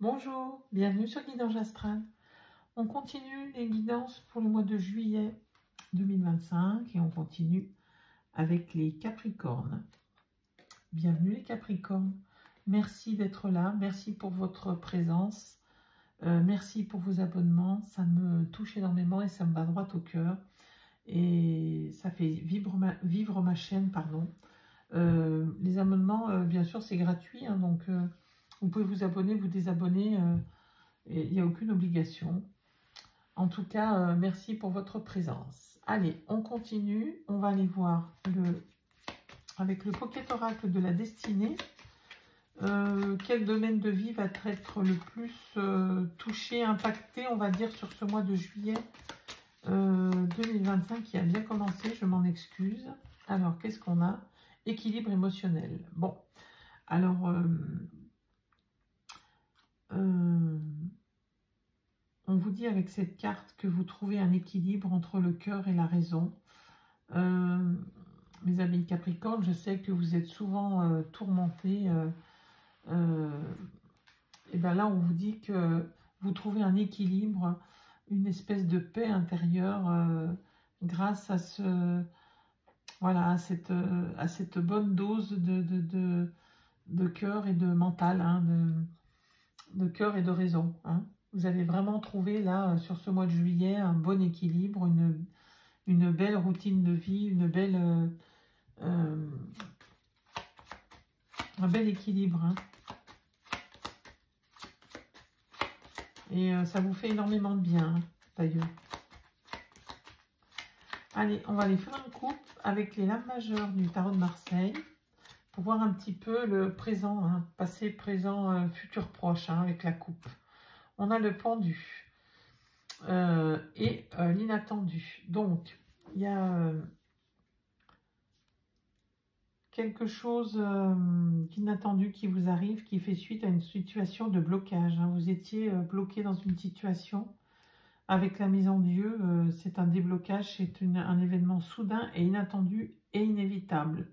Bonjour, bienvenue sur Guidance Astral. On continue les guidances pour le mois de juillet 2025 et on continue avec les Capricornes. Bienvenue les Capricornes. Merci d'être là, merci pour votre présence, merci pour vos abonnements. Ça me touche énormément et ça me va droit au cœur. Et ça fait vivre ma chaîne, pardon. Les abonnements, bien sûr, c'est gratuit, hein, donc vous pouvez vous abonner, vous désabonner, il n'y a aucune obligation. En tout cas, merci pour votre présence. Allez, on continue, on va aller voir avec le Pocket Oracle de la destinée. Quel domaine de vie va être le plus touché, impacté, on va dire, sur ce mois de juillet 2025 qui a bien commencé, je m'en excuse. Alors, qu'est-ce qu'on a? Équilibre émotionnel. Bon, alors, on vous dit avec cette carte que vous trouvez un équilibre entre le cœur et la raison. Mes amis Capricorne, je sais que vous êtes souvent tourmentés. Et bien là, on vous dit que vous trouvez un équilibre, une espèce de paix intérieure grâce à voilà, à cette bonne dose de cœur et de mental, hein, de cœur et de raison. Hein. Vous avez vraiment trouvé là, sur ce mois de juillet, un bon équilibre, une belle routine de vie, un bel équilibre. Hein. Et ça vous fait énormément de bien, hein, d'ailleurs. Allez, on va aller faire une coupe avec les lames majeures du tarot de Marseille pour voir un petit peu le présent, hein, passé, présent, futur proche, hein, avec la coupe. On a le pendu et l'inattendu. Donc, il y a quelque chose d'inattendu qui vous arrive, qui fait suite à une situation de blocage. Hein. Vous étiez bloqué dans une situation. Avec la mise en Dieu, c'est un déblocage, c'est un événement soudain et inattendu et inévitable.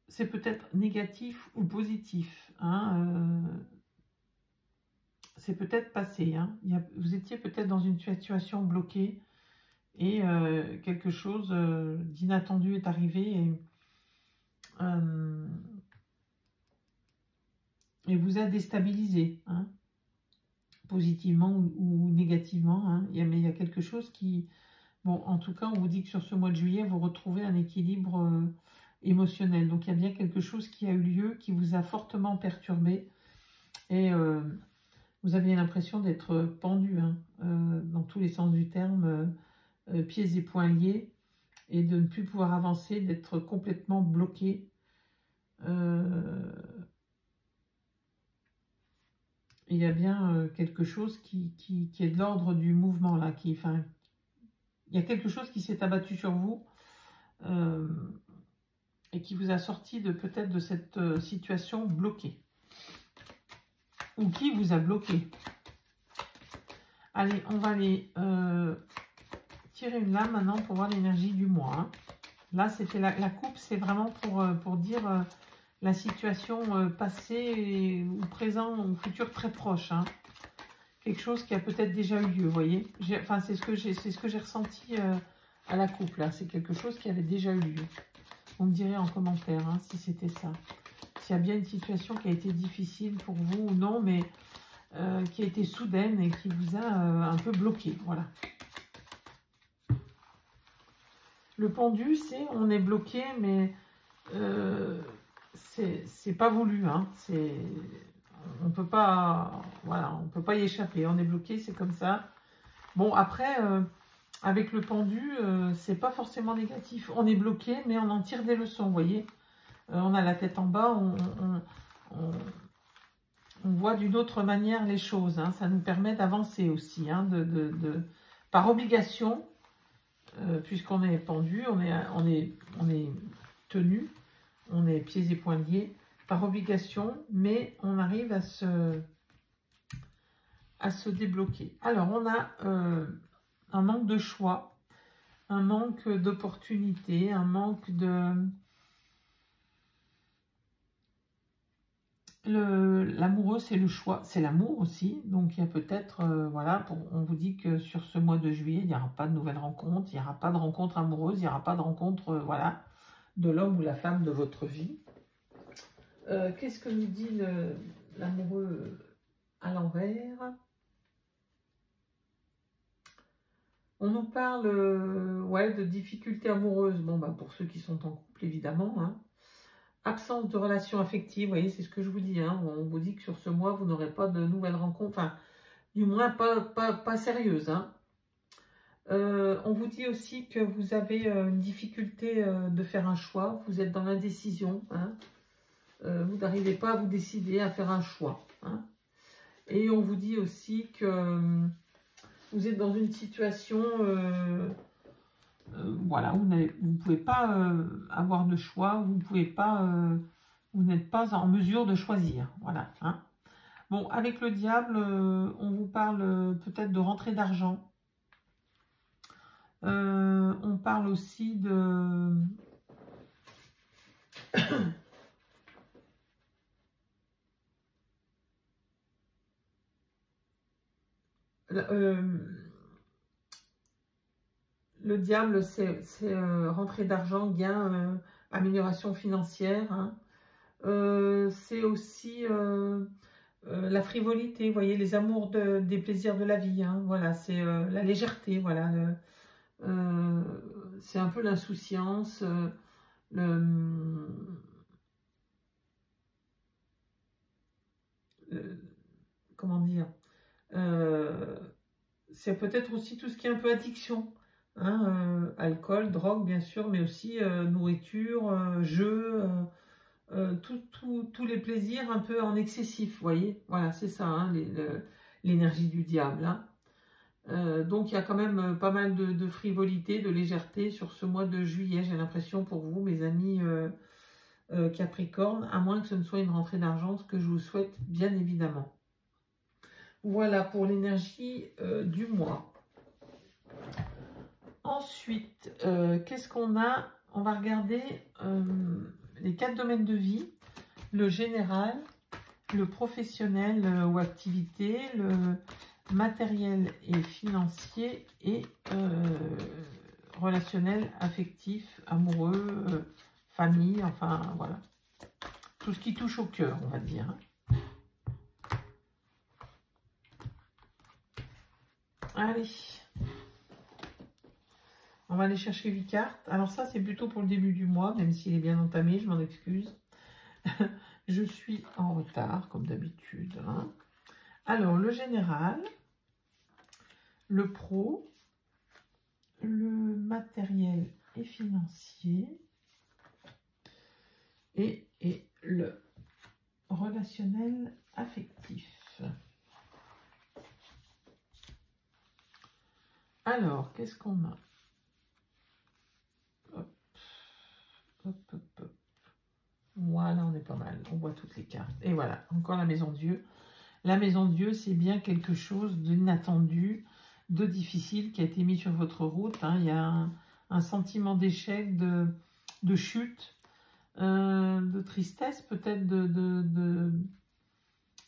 C'est peut-être négatif ou positif. Hein, c'est peut-être passé. Hein. Vous étiez peut-être dans une situation bloquée et quelque chose d'inattendu est arrivé et vous a déstabilisé, hein, positivement ou négativement. Hein. Mais il y a quelque chose qui... Bon, en tout cas, on vous dit que sur ce mois de juillet, vous retrouvez un équilibre émotionnel. Donc, il y a bien quelque chose qui a eu lieu, qui vous a fortement perturbé. Et vous aviez l'impression d'être pendu, hein, dans tous les sens du terme, pieds et poings liés, et de ne plus pouvoir avancer, d'être complètement bloqué. Il y a bien quelque chose qui est de l'ordre du mouvement, là, enfin, il y a quelque chose qui s'est abattu sur vous et qui vous a sorti peut-être de cette situation bloquée. Ou qui vous a bloqué. Allez, on va aller tirer une lame maintenant pour voir l'énergie du mois. Hein. Là, c'était la coupe, c'est vraiment pour dire la situation passée ou présent ou futur très proche. Hein. Quelque chose qui a peut-être déjà eu lieu, vous voyez. Enfin, c'est ce que j'ai ressenti à la coupe, là. C'est quelque chose qui avait déjà eu lieu. Vous me direz en commentaire, hein, si c'était ça. S'il y a bien une situation qui a été difficile pour vous ou non, mais qui a été soudaine et qui vous a un peu bloqué, voilà. Le pendu, c'est on est bloqué, mais c'est pas voulu, hein. On peut pas, voilà, on peut pas y échapper. On est bloqué, c'est comme ça. Bon, après, avec le pendu, c'est pas forcément négatif. On est bloqué, mais on en tire des leçons, vous voyez. On a la tête en bas, on voit d'une autre manière les choses. Hein. Ça nous permet d'avancer aussi, hein, par obligation, puisqu'on est pendu, on est tenu, on est pieds et poings liés, par obligation, mais on arrive à se débloquer. Alors, on a un manque de choix, un manque d'opportunité, un manque de... L'amoureux, c'est le choix, c'est l'amour aussi. Donc, il y a peut-être, voilà, on vous dit que sur ce mois de juillet, il n'y aura pas de nouvelles rencontres, il n'y aura pas de rencontre amoureuse, il n'y aura pas de rencontre, voilà, de l'homme ou la femme de votre vie. Qu'est-ce que nous dit l'amoureux à l'envers? On nous parle ouais, de difficultés amoureuses. Bon, bah, pour ceux qui sont en couple, évidemment. Hein. Absence de relations affectives, vous voyez, c'est ce que je vous dis. Hein. On vous dit que sur ce mois, vous n'aurez pas de nouvelles rencontres. Enfin, du moins, pas sérieuses. Hein. On vous dit aussi que vous avez une difficulté de faire un choix. Vous êtes dans l'indécision. Hein. Vous n'arrivez pas à vous décider à faire un choix. Hein. Et on vous dit aussi que vous êtes dans une situation voilà, vous ne pouvez pas avoir de choix, vous n'êtes pas en mesure de choisir. Voilà. Hein. Bon, avec le diable, on vous parle peut-être de rentrée d'argent. On parle aussi de... le diable, c'est rentrée d'argent, gain, amélioration financière. Hein. C'est aussi la frivolité, vous voyez, les amours des plaisirs de la vie. Hein. Voilà, c'est la légèreté, voilà. C'est un peu l'insouciance, comment dire, c'est peut-être aussi tout ce qui est un peu addiction, hein, alcool, drogue bien sûr, mais aussi nourriture, jeux, tous les plaisirs un peu en excessif, vous voyez, voilà, c'est ça, hein, l'énergie du diable. Hein. Donc il y a quand même pas mal de frivolité, de légèreté sur ce mois de juillet, j'ai l'impression pour vous, mes amis Capricorne, à moins que ce ne soit une rentrée d'argent, ce que je vous souhaite bien évidemment. Voilà pour l'énergie du mois. Ensuite, qu'est-ce qu'on a? On va regarder les 4 domaines de vie, le général, le professionnel ou activité, le matériel et financier et relationnel, affectif, amoureux, famille, enfin voilà. Tout ce qui touche au cœur, on va dire. Allez. On va aller chercher 8 cartes. Alors ça, c'est plutôt pour le début du mois, même s'il est bien entamé, je m'en excuse. Je suis en retard, comme d'habitude. Hein. Alors, le général, le pro, le matériel et financier et le relationnel affectif. Alors, qu'est-ce qu'on a? Hop, hop, hop, hop. Voilà, on est pas mal. On voit toutes les cartes. Et voilà, encore la maison Dieu. La maison Dieu, c'est bien quelque chose d'inattendu, de difficile qui a été mis sur votre route. Hein. Il y a un sentiment d'échec, de chute, de tristesse, peut-être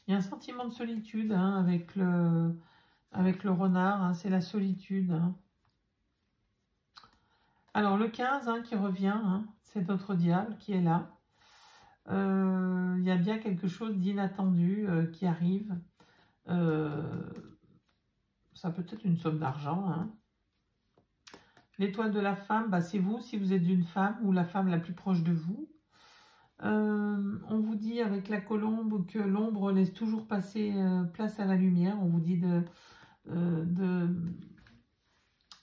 il y a un sentiment de solitude hein, avec le renard. Hein. C'est la solitude. Hein. Alors, le 15 hein, qui revient, hein, c'est notre diable qui est là. Il y a bien quelque chose d'inattendu qui arrive. Ça peut être une somme d'argent. Hein. L'étoile de la femme, bah, c'est vous, si vous êtes une femme ou la femme la plus proche de vous. On vous dit avec la colombe que l'ombre laisse toujours passer place à la lumière. On vous dit de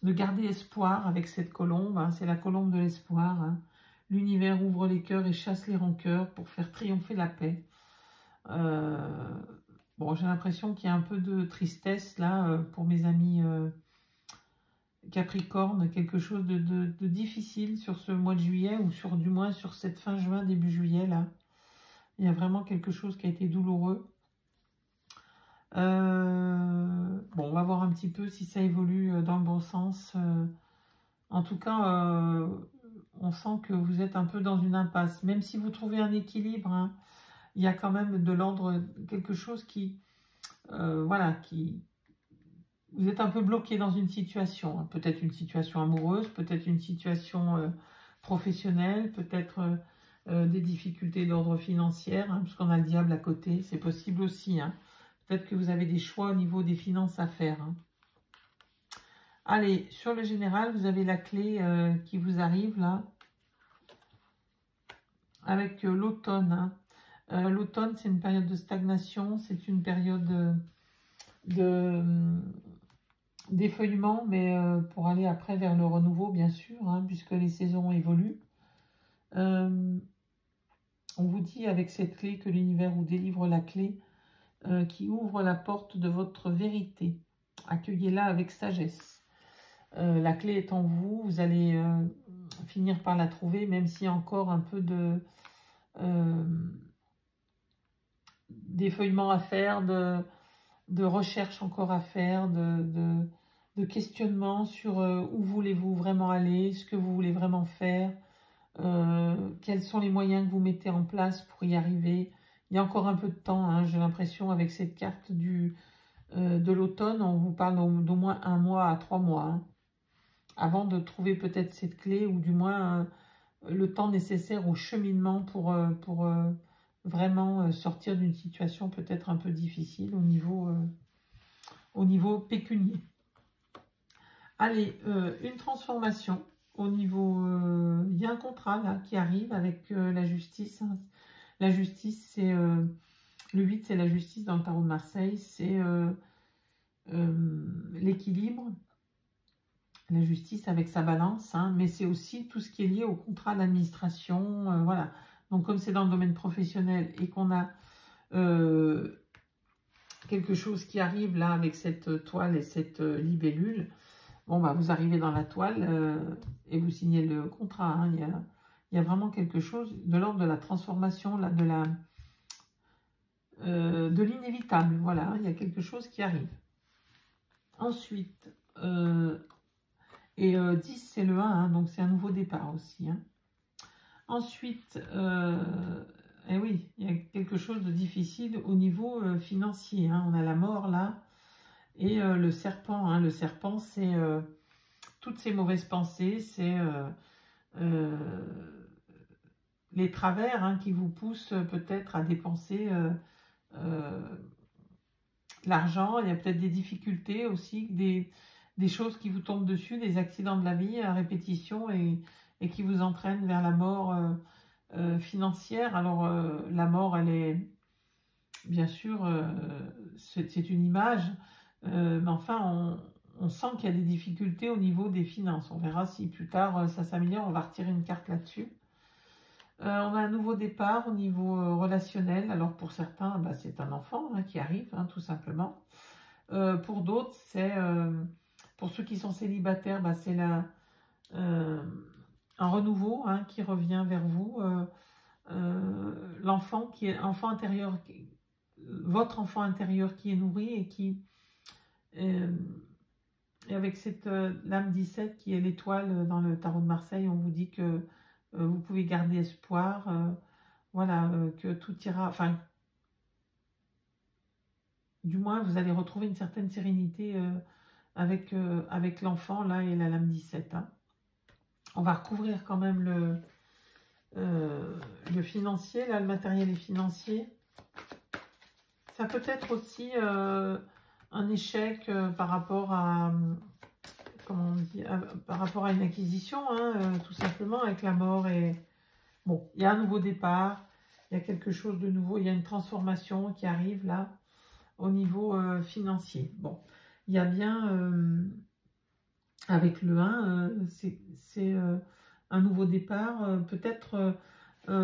garder espoir avec cette colombe. Hein. C'est la colombe de l'espoir. Hein. L'univers ouvre les cœurs et chasse les rancœurs pour faire triompher la paix. Bon, j'ai l'impression qu'il y a un peu de tristesse là pour mes amis Capricorne, quelque chose de difficile sur ce mois de juillet ou du moins sur cette fin juin, début juillet là. Il y a vraiment quelque chose qui a été douloureux. Bon, on va voir un petit peu si ça évolue dans le bon sens. En tout cas, on sent que vous êtes un peu dans une impasse. Même si vous trouvez un équilibre, hein, il y a quand même de l'ordre, quelque chose qui, voilà, vous êtes un peu bloqué dans une situation, hein. Peut-être une situation amoureuse, peut-être une situation professionnelle, peut-être des difficultés d'ordre financier, hein, puisqu'on a le diable à côté, c'est possible aussi, hein. Peut-être que vous avez des choix au niveau des finances à faire, hein. Allez, sur le général, vous avez la clé qui vous arrive là, avec l'automne, hein. L'automne, c'est une période de stagnation, c'est une période d'effeuillement, mais pour aller après vers le renouveau, bien sûr, hein, puisque les saisons évoluent. On vous dit avec cette clé que l'univers vous délivre la clé qui ouvre la porte de votre vérité. Accueillez-la avec sagesse. La clé est en vous, vous allez finir par la trouver, même s'il y a encore un peu d'effeuillement à faire, de recherche encore à faire, de questionnement sur où voulez-vous vraiment aller, ce que vous voulez vraiment faire, quels sont les moyens que vous mettez en place pour y arriver. Il y a encore un peu de temps, hein, j'ai l'impression, avec cette carte de l'automne, on vous parle d'au moins 1 mois à 3 mois, hein, avant de trouver peut-être cette clé, ou du moins le temps nécessaire au cheminement pour vraiment sortir d'une situation peut-être un peu difficile au niveau pécunier. Allez, une transformation au niveau... il y a un contrat là qui arrive avec la justice, hein. La justice, c'est... le 8, c'est la justice dans le tarot de Marseille, c'est l'équilibre, la justice avec sa balance, hein, mais c'est aussi tout ce qui est lié au contrat d'administration, voilà. Donc comme c'est dans le domaine professionnel et qu'on a quelque chose qui arrive là avec cette toile et cette libellule, bon bah vous arrivez dans la toile et vous signez le contrat, hein. Il y a vraiment quelque chose de l'ordre de la transformation, là, de l'inévitable, voilà, il y a quelque chose qui arrive. Ensuite, 10 c'est le 1, hein, donc c'est un nouveau départ aussi, hein. Ensuite, et oui, il y a quelque chose de difficile au niveau financier, hein. On a la mort là, et le serpent, hein. Le serpent, c'est toutes ces mauvaises pensées, c'est les travers, hein, qui vous poussent peut-être à dépenser l'argent. Il y a peut-être des difficultés aussi, des choses qui vous tombent dessus, des accidents de la vie à répétition et qui vous entraînent vers la mort financière. Alors la mort, elle est bien sûr, c'est une image, mais enfin on sent qu'il y a des difficultés au niveau des finances. On verra si plus tard ça s'améliore, on va retirer une carte là-dessus. On a un nouveau départ au niveau relationnel. Alors pour certains, bah, c'est un enfant, hein, qui arrive, hein, tout simplement. Pour d'autres, c'est pour ceux qui sont célibataires, bah, c'est un renouveau, hein, qui revient vers vous. L'enfant qui est enfant intérieur, votre enfant intérieur qui est nourri et qui et avec cette lame 17 qui est l'étoile dans le tarot de Marseille, on vous dit que vous pouvez garder espoir, voilà, que tout ira, enfin, du moins vous allez retrouver une certaine sérénité avec l'enfant là et la lame 17, hein. On va recouvrir quand même le financier, là, le matériel et financier. Ça peut être aussi un échec par rapport à, comment on dit, par rapport à une acquisition, hein, tout simplement, avec la mort. Et bon, il y a un nouveau départ, il y a quelque chose de nouveau, il y a une transformation qui arrive là au niveau financier. Bon, il y a bien, avec le 1, c'est un nouveau départ. Peut-être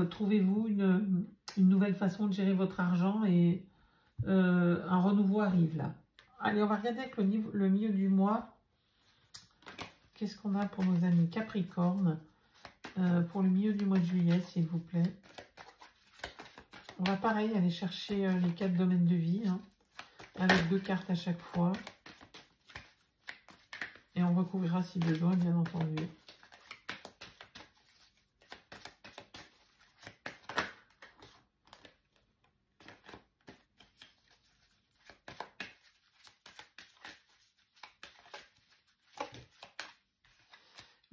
trouvez-vous une nouvelle façon de gérer votre argent et un renouveau arrive là. Allez, on va regarder avec le milieu du mois. Qu'est-ce qu'on a pour nos amis Capricorne pour le milieu du mois de juillet, s'il vous plaît. On va pareil aller chercher les 4 domaines de vie, hein, avec 2 cartes à chaque fois. Et on recouvrira si besoin, bien entendu.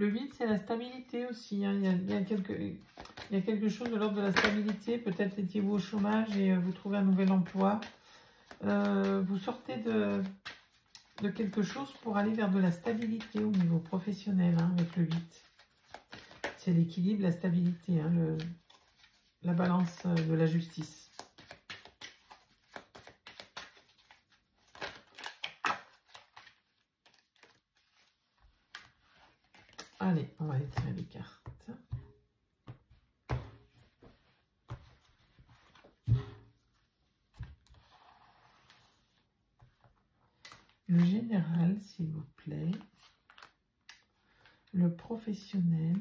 Le 8, c'est la stabilité aussi. Hein. Il y a quelque chose de l'ordre de la stabilité. Peut-être étiez-vous au chômage et vous trouvez un nouvel emploi. Vous sortez de quelque chose pour aller vers de la stabilité au niveau professionnel, hein, avec le 8. C'est l'équilibre, la stabilité, hein, la balance de la justice. Allez, on va aller tirer les cartes. Le général, s'il vous plaît. Le professionnel.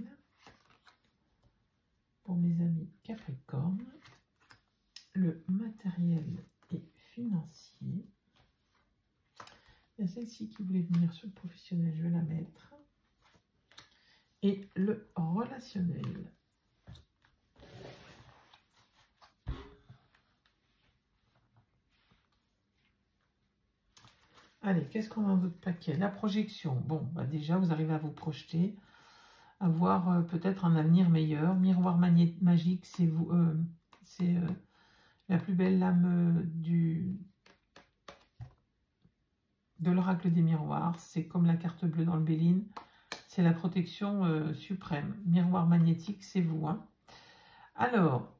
Pour mes amis Capricorne. Le matériel et financier. Il y a celle-ci qui voulait venir sur le professionnel, je vais la mettre. Et le relationnel. Allez, qu'est-ce qu'on a dans votre paquet? La projection. Bon, bah déjà, vous arrivez à vous projeter, à voir peut-être un avenir meilleur. Miroir magique, c'est vous, c'est la plus belle lame de l'oracle des miroirs. C'est comme la carte bleue dans le Béline. C'est la protection suprême. Miroir magnétique, c'est vous. Hein. Alors,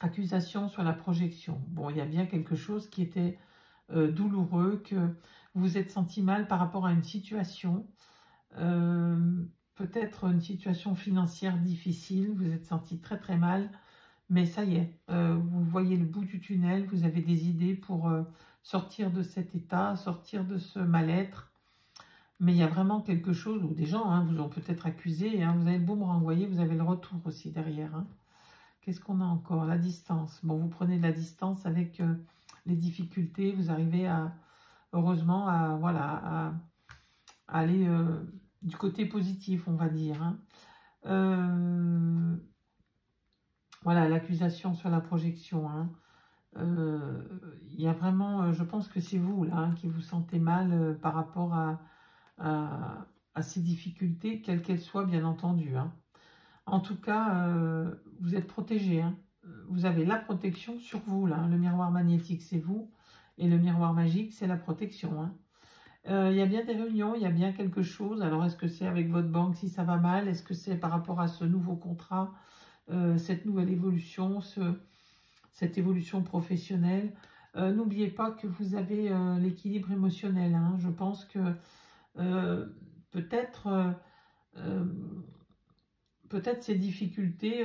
accusation sur la projection. Bon, il y a bien quelque chose qui était douloureux, que vous vous êtes senti mal par rapport à une situation, peut-être une situation financière difficile, vous êtes senti très très mal, mais ça y est, vous voyez le bout du tunnel, vous avez des idées pour sortir de cet état, sortir de ce mal-être, mais il y a vraiment quelque chose où des gens vous ont peut-être accusé, vous avez le boomerang, vous voyez, vous avez le retour aussi derrière. Hein. Qu'est-ce qu'on a encore? La distance. Bon, vous prenez de la distance avec les difficultés, vous arrivez à, heureusement, à aller du côté positif, on va dire. Hein. Voilà, l'accusation sur la projection. Hein. Il y a vraiment, je pense que c'est vous là qui vous sentez mal par rapport à ces difficultés, quelles qu'elles soient, bien entendu. Hein. En tout cas, vous êtes protégé. Hein. Vous avez la protection sur vous. Là. Le miroir magnétique, c'est vous. Et le miroir magique, c'est la protection. Hein. Il y a bien des réunions, il y a bien quelque chose. Alors, est-ce que c'est avec votre banque si ça va mal? Est-ce que c'est par rapport à ce nouveau contrat, cette nouvelle évolution, cette évolution professionnelle? N'oubliez pas que vous avez l'équilibre émotionnel. Hein. Je pense que peut-être ces difficultés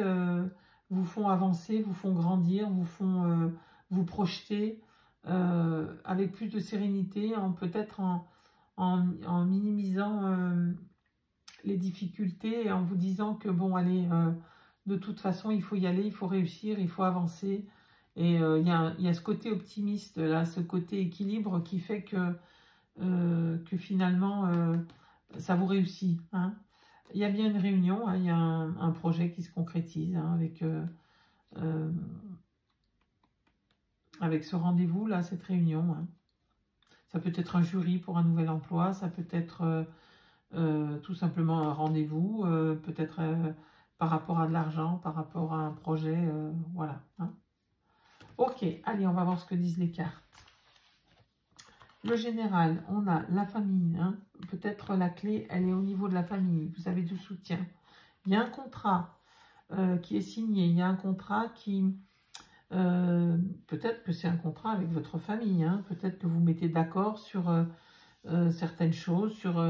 vous font avancer, vous font grandir, vous font vous projeter avec plus de sérénité, peut-être en minimisant les difficultés et en vous disant que bon, allez, de toute façon, il faut y aller, il faut réussir, il faut avancer. Et il y a ce côté optimiste, là, ce côté équilibre qui fait que finalement, ça vous réussit. Hein. Il y a bien une réunion, hein, il y a un projet qui se concrétise hein, avec ce rendez-vous, là, cette réunion. Hein. Ça peut être un jury pour un nouvel emploi, ça peut être tout simplement un rendez-vous, peut-être par rapport à de l'argent, par rapport à un projet, voilà. Hein. Ok, allez, on va voir ce que disent les cartes. Le général, on a la famille, hein. Peut-être la clé, elle est au niveau de la famille, vous avez du soutien. Il y a un contrat qui est signé, il y a un contrat qui... peut-être que c'est un contrat avec votre famille, hein. Peut-être que vous mettez d'accord sur certaines choses, sur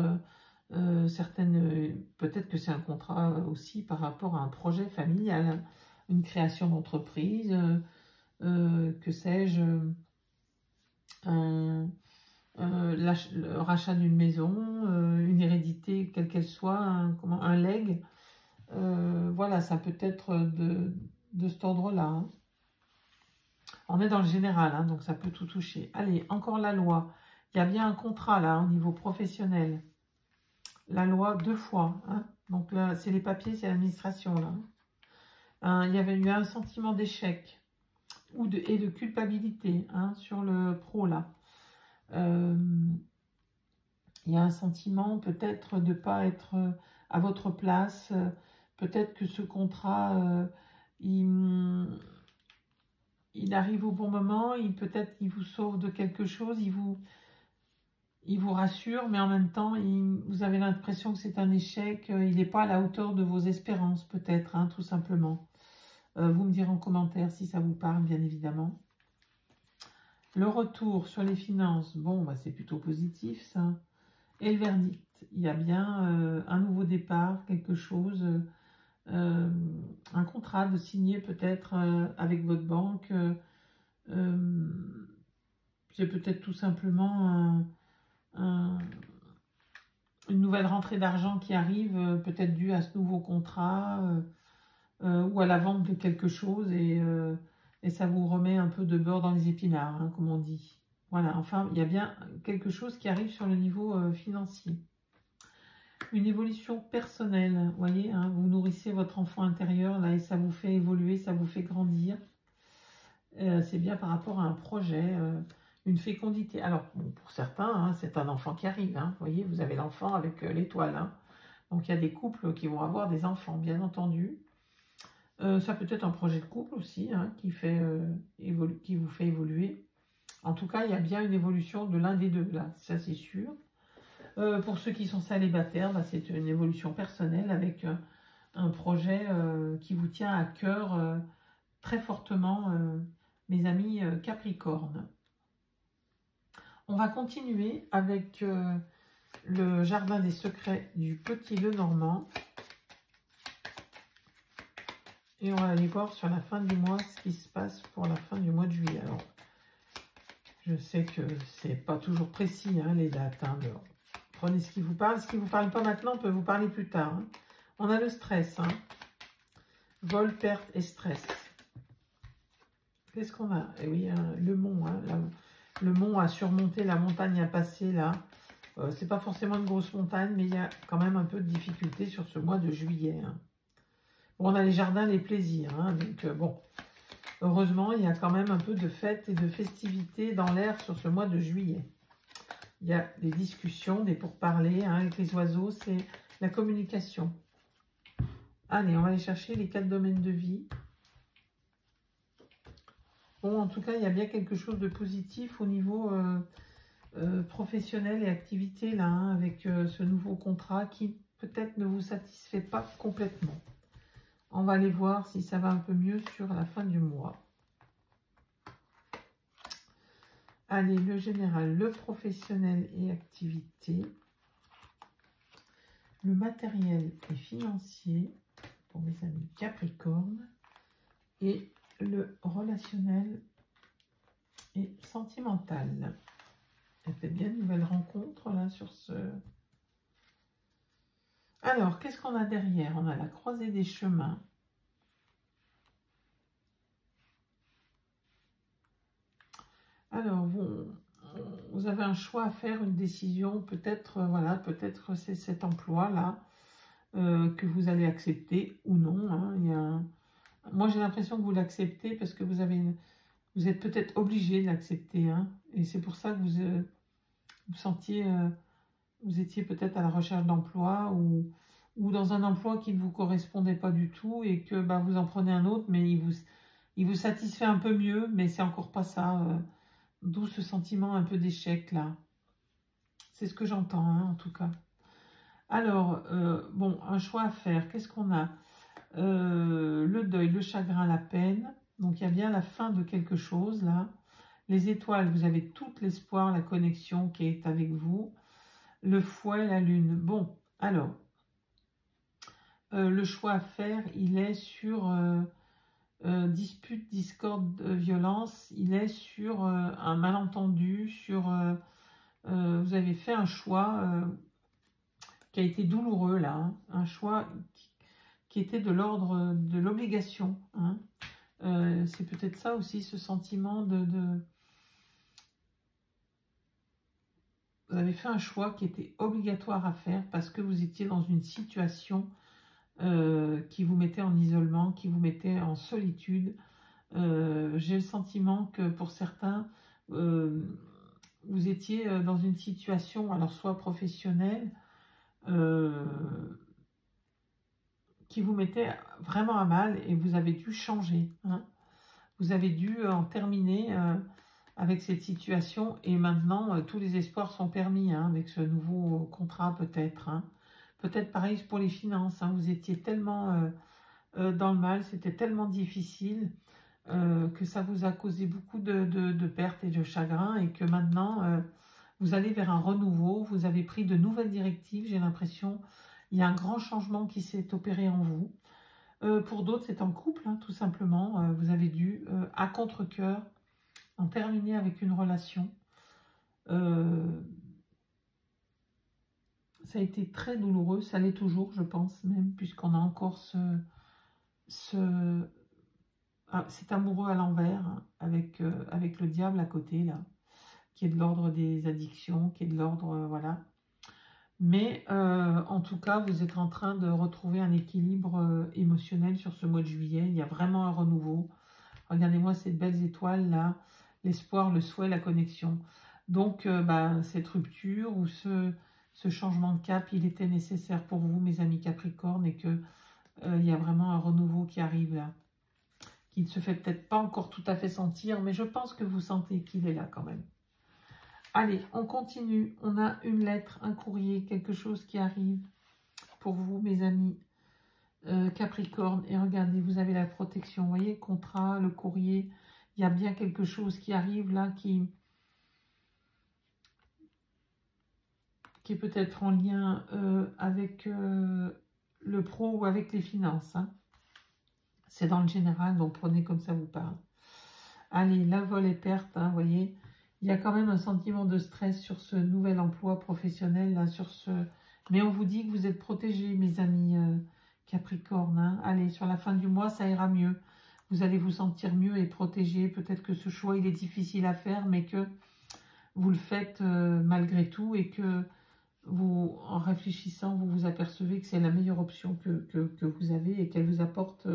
certaines... peut-être que c'est un contrat aussi par rapport à un projet familial, une création d'entreprise, que sais-je, le rachat d'une maison, une hérédité, quelle qu'elle soit, un legs. Voilà, ça peut être de cet ordre-là. Hein. On est dans le général, hein, donc ça peut tout toucher. Allez, encore la loi. Il y a bien un contrat là, au niveau professionnel. La loi 2 fois. Hein. Donc là, c'est les papiers, c'est l'administration. Là. Hein, il y avait eu un sentiment d'échec et de culpabilité hein, sur le pro là. Il y a un sentiment peut-être de ne pas être à votre place. Peut-être que ce contrat, il arrive au bon moment, peut-être il vous sauve de quelque chose, il vous rassure, mais en même temps, vous avez l'impression que c'est un échec, il n'est pas à la hauteur de vos espérances, peut-être, hein, tout simplement. Vous me direz en commentaire si ça vous parle, bien évidemment. Le retour sur les finances, bon, bah, c'est plutôt positif, ça. Et le verdict, il y a bien un nouveau départ, quelque chose, un contrat de signer peut-être avec votre banque. C'est peut-être tout simplement une nouvelle rentrée d'argent qui arrive, peut-être due à ce nouveau contrat ou à la vente de quelque chose et ça vous remet un peu de beurre dans les épinards, hein, comme on dit. Voilà, enfin, il y a bien quelque chose qui arrive sur le niveau financier. Une évolution personnelle, vous voyez, hein, vous nourrissez votre enfant intérieur là et ça vous fait évoluer, ça vous fait grandir. C'est bien par rapport à un projet, une fécondité. Alors, bon, pour certains, hein, c'est un enfant qui arrive. Hein, vous voyez, vous avez l'enfant avec l'étoile. Hein. Donc, il y a des couples qui vont avoir des enfants, bien entendu. Ça peut être un projet de couple aussi, hein, qui vous fait évoluer. En tout cas, il y a bien une évolution de l'un des deux, là, ça c'est sûr. Pour ceux qui sont célibataires, bah, c'est une évolution personnelle avec un projet qui vous tient à cœur très fortement, mes amis Capricorne. On va continuer avec le jardin des secrets du Petit Lenormand. Et on va aller voir sur la fin du mois ce qui se passe pour la fin du mois de juillet. Alors, je sais que c'est pas toujours précis, hein, les dates. Hein, prenez ce qui vous parle. Ce qui ne vous parle pas maintenant peut vous parler plus tard. Hein. On a le stress. Hein. Vol, perte et stress. Qu'est-ce qu'on a? Eh oui, hein, le mont. Hein, le mont a surmonté, la montagne a passé là. C'est pas forcément une grosse montagne, mais il y a quand même un peu de difficulté sur ce mois de juillet. Hein. Bon, on a les jardins, les plaisirs. Hein, donc bon, heureusement, il y a quand même un peu de fête et de festivité dans l'air sur ce mois de juillet. Il y a des discussions, des pourparlers hein, avec les oiseaux, c'est la communication. Allez, on va aller chercher les 4 domaines de vie. Bon, en tout cas, il y a bien quelque chose de positif au niveau professionnel et activité, là, hein, avec ce nouveau contrat qui peut-être ne vous satisfait pas complètement. On va aller voir si ça va un peu mieux sur la fin du mois. Allez, le général, le professionnel et activité. Le matériel et financier pour mes amis Capricorne. Et le relationnel et sentimental. Il y a peut-être bien une nouvelle rencontre là sur ce... Alors, qu'est-ce qu'on a derrière? On a la croisée des chemins. Alors, vous avez un choix à faire, une décision. Peut-être, voilà, peut-être c'est cet emploi-là que vous allez accepter ou non. Hein. Moi, j'ai l'impression que vous l'acceptez parce que vous êtes peut-être obligé de l'accepter. Hein. Et c'est pour ça que vous étiez peut-être à la recherche d'emploi ou dans un emploi qui ne vous correspondait pas du tout et que bah, vous en prenez un autre, mais il vous satisfait un peu mieux, mais c'est encore pas ça. D'où ce sentiment un peu d'échec là. C'est ce que j'entends, hein, en tout cas. Alors, bon, un choix à faire. Qu'est-ce qu'on a? Le deuil, le chagrin, la peine. Donc, il y a bien la fin de quelque chose, là. Les étoiles, vous avez tout l'espoir, la connexion qui est avec vous. Le fouet, la lune. Bon, alors, le choix à faire, il est sur dispute, discorde, violence. Il est sur un malentendu, sur... vous avez fait un choix qui a été douloureux, là. Hein, un choix qui était de l'ordre de l'obligation. Hein. C'est peut-être ça aussi, ce sentiment de... Vous avez fait un choix qui était obligatoire à faire parce que vous étiez dans une situation qui vous mettait en isolement, qui vous mettait en solitude. J'ai le sentiment que pour certains, vous étiez dans une situation, alors soit professionnelle, qui vous mettait vraiment à mal et vous avez dû changer. Hein. Vous avez dû en terminer avec cette situation et maintenant tous les espoirs sont permis hein, avec ce nouveau contrat peut-être. Hein. Peut-être pareil pour les finances. Hein. Vous étiez tellement dans le mal, c'était tellement difficile que ça vous a causé beaucoup de pertes et de chagrin et que maintenant vous allez vers un renouveau, vous avez pris de nouvelles directives, j'ai l'impression. Il y a un grand changement qui s'est opéré en vous. Pour d'autres, c'est en couple, hein, tout simplement. Vous avez dû, à contre-cœur, en terminer avec une relation. Ça a été très douloureux, ça l'est toujours, je pense même, puisqu'on a encore cet amoureux à l'envers, hein, avec le diable à côté, là, qui est de l'ordre des addictions, qui est de l'ordre, voilà. Mais en tout cas, vous êtes en train de retrouver un équilibre émotionnel sur ce mois de juillet. Il y a vraiment un renouveau. Regardez-moi ces belles étoiles là, l'espoir, le souhait, la connexion. Donc, cette rupture ou ce changement de cap, il était nécessaire pour vous, mes amis Capricorne, et que il y a vraiment un renouveau qui arrive là, qui ne se fait peut-être pas encore tout à fait sentir, mais je pense que vous sentez qu'il est là quand même. Allez, on continue. On a une lettre, un courrier, quelque chose qui arrive pour vous, mes amis Capricorne. Et regardez, vous avez la protection. Vous voyez, le contrat, le courrier. Il y a bien quelque chose qui arrive là, qui est peut-être en lien avec le pro ou avec les finances. Hein. C'est dans le général, donc prenez comme ça vous parle. Allez, la vol et perte, hein, vous voyez. Il y a quand même un sentiment de stress sur ce nouvel emploi professionnel, là, mais on vous dit que vous êtes protégés, mes amis Capricorne. Hein. Allez, sur la fin du mois, ça ira mieux. Vous allez vous sentir mieux et protégé. Peut-être que ce choix, il est difficile à faire, mais que vous le faites malgré tout et que vous, en réfléchissant, vous vous apercevez que c'est la meilleure option que vous avez et qu'elle vous apporte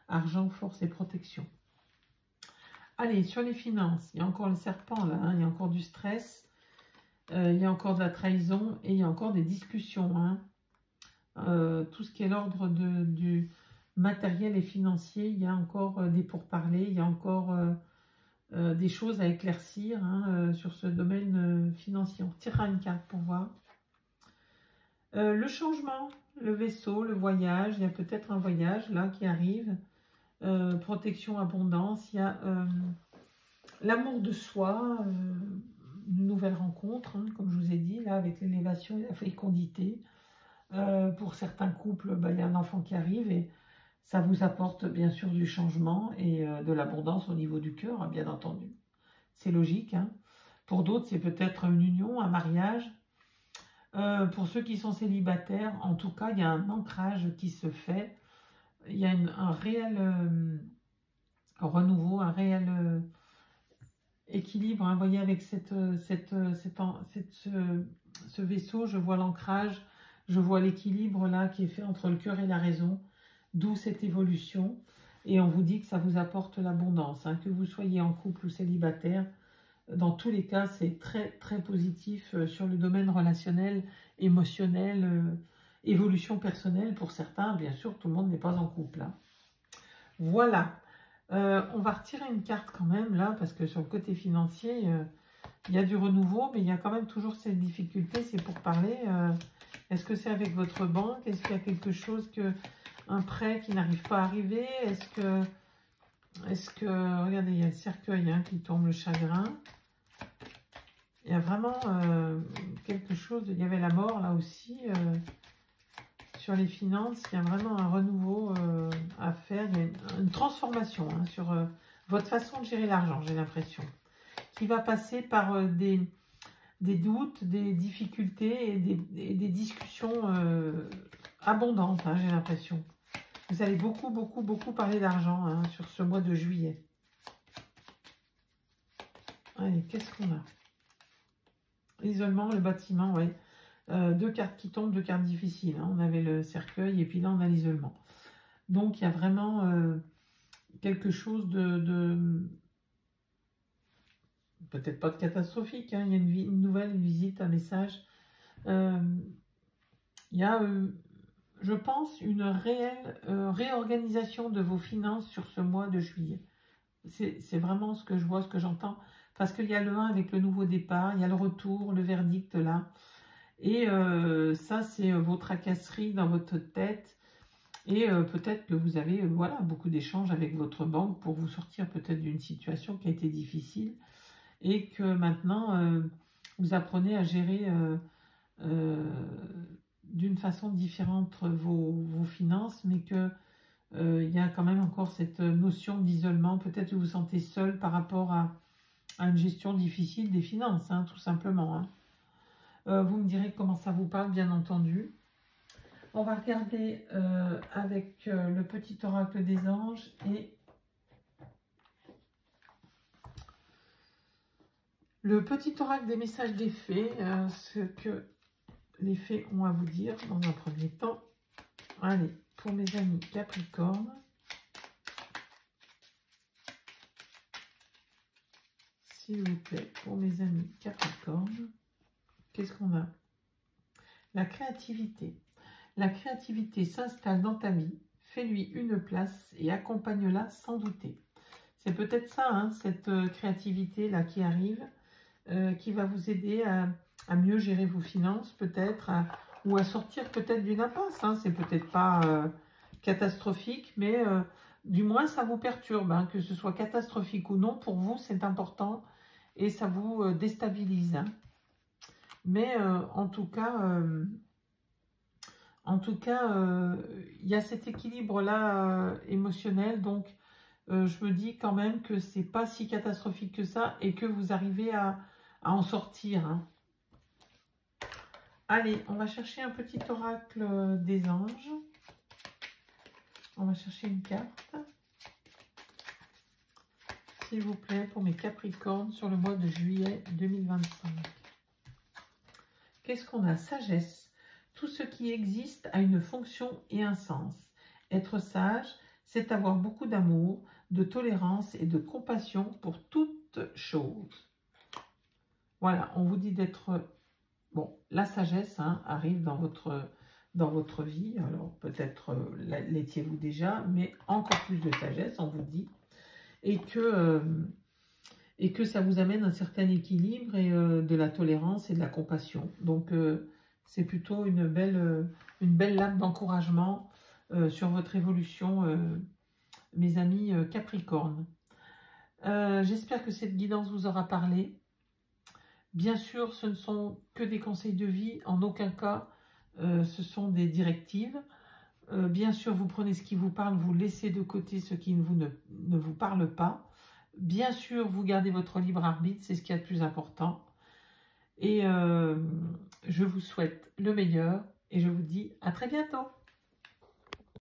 argent, force et protection. Allez, sur les finances, il y a encore le serpent là, hein, il y a encore du stress, il y a encore de la trahison et il y a encore des discussions. Hein. Tout ce qui est l'ordre du matériel et financier, il y a encore des pourparlers, il y a encore des choses à éclaircir hein, sur ce domaine financier. On retirera une carte pour voir. Le changement, le vaisseau, le voyage, il y a peut-être un voyage là qui arrive. Protection, abondance, il y a l'amour de soi, une nouvelle rencontre, hein, comme je vous ai dit, là, avec l'élévation et la fécondité. Pour certains couples, il y a un enfant qui arrive et ça vous apporte bien sûr du changement et de l'abondance au niveau du cœur, bien entendu. C'est logique. Hein. Pour d'autres, c'est peut-être une union, un mariage. Pour ceux qui sont célibataires, en tout cas, il y a un ancrage qui se fait. Il y a un réel renouveau, un réel équilibre. Hein. Vous voyez, avec ce vaisseau, je vois l'ancrage, je vois l'équilibre là qui est fait entre le cœur et la raison, d'où cette évolution. Et on vous dit que ça vous apporte l'abondance. Hein. Que vous soyez en couple ou célibataire, dans tous les cas, c'est très, très positif sur le domaine relationnel, émotionnel, évolution personnelle pour certains. Bien sûr, tout le monde n'est pas en couple. Hein. Voilà. On va retirer une carte quand même, là, parce que sur le côté financier, il y a du renouveau, mais il y a quand même toujours cette difficulté, c'est pour parler. Est-ce que c'est avec votre banque? Est-ce qu'il y a quelque chose, un prêt qui n'arrive pas à arriver? Est-ce que, regardez, il y a le cercueil hein, qui tombe, le chagrin. Il y a vraiment quelque chose, il y avait la mort là aussi. Sur les finances, il y a vraiment un renouveau à faire. Il y a une transformation hein, sur votre façon de gérer l'argent, j'ai l'impression. Qui va passer par des doutes, des difficultés et des discussions abondantes, hein, j'ai l'impression. Vous allez beaucoup, beaucoup, beaucoup parler d'argent hein, sur ce mois de juillet. Allez, qu'est-ce qu'on a? L'isolement, le bâtiment, oui. Deux cartes qui tombent, deux cartes difficiles. Hein. On avait le cercueil et puis là, on a l'isolement. Donc, il y a vraiment quelque chose de peut-être pas de catastrophique. Hein. Il y a une nouvelle visite, un message. Il y a, je pense, une réelle réorganisation de vos finances sur ce mois de juillet. C'est vraiment ce que je vois, ce que j'entends. Parce qu'il y a le 1 avec le nouveau départ, il y a le retour, le verdict là. Et ça, c'est vos tracasseries dans votre tête. Et peut-être que vous avez voilà, beaucoup d'échanges avec votre banque pour vous sortir peut-être d'une situation qui a été difficile. Et que maintenant, vous apprenez à gérer d'une façon différente vos finances, mais que il y a quand même encore cette notion d'isolement. Peut-être que vous vous sentez seul par rapport à une gestion difficile des finances, hein, tout simplement. Hein. Vous me direz comment ça vous parle, bien entendu. On va regarder avec le petit oracle des anges et le petit oracle des messages des fées, ce que les fées ont à vous dire dans un premier temps. Allez, pour mes amis Capricorne, s'il vous plaît, pour mes amis Capricorne, qu'est-ce qu'on a? La créativité. La créativité s'installe dans ta vie, fais-lui une place et accompagne-la sans douter. C'est peut-être ça, hein, cette créativité-là qui arrive, qui va vous aider à mieux gérer vos finances, peut-être, ou à sortir peut-être d'une impasse. Hein. C'est peut-être pas catastrophique, mais du moins ça vous perturbe, hein, que ce soit catastrophique ou non, pour vous c'est important et ça vous déstabilise. Hein. Mais en tout cas, il y a cet équilibre-là émotionnel, donc je me dis quand même que c'est pas si catastrophique que ça et que vous arrivez à en sortir. Hein. Allez, on va chercher un petit oracle des anges. On va chercher une carte. S'il vous plaît, pour mes Capricornes sur le mois de juillet 2025. Qu'est-ce qu'on a? Sagesse. Tout ce qui existe a une fonction et un sens. Être sage, c'est avoir beaucoup d'amour, de tolérance et de compassion pour toute chose. Voilà, on vous dit d'être... Bon, la sagesse hein, arrive dans votre vie. Alors, peut-être l'étiez-vous déjà, mais encore plus de sagesse, on vous dit. Et que ça vous amène un certain équilibre et de la tolérance et de la compassion. Donc, c'est plutôt une belle lame d'encouragement sur votre évolution, mes amis Capricorne. J'espère que cette guidance vous aura parlé. Bien sûr, ce ne sont que des conseils de vie. En aucun cas, ce sont des directives. Bien sûr, vous prenez ce qui vous parle, vous laissez de côté ce qui ne vous parle pas. Bien sûr, vous gardez votre libre arbitre, c'est ce qui est le plus important. Et je vous souhaite le meilleur et je vous dis à très bientôt.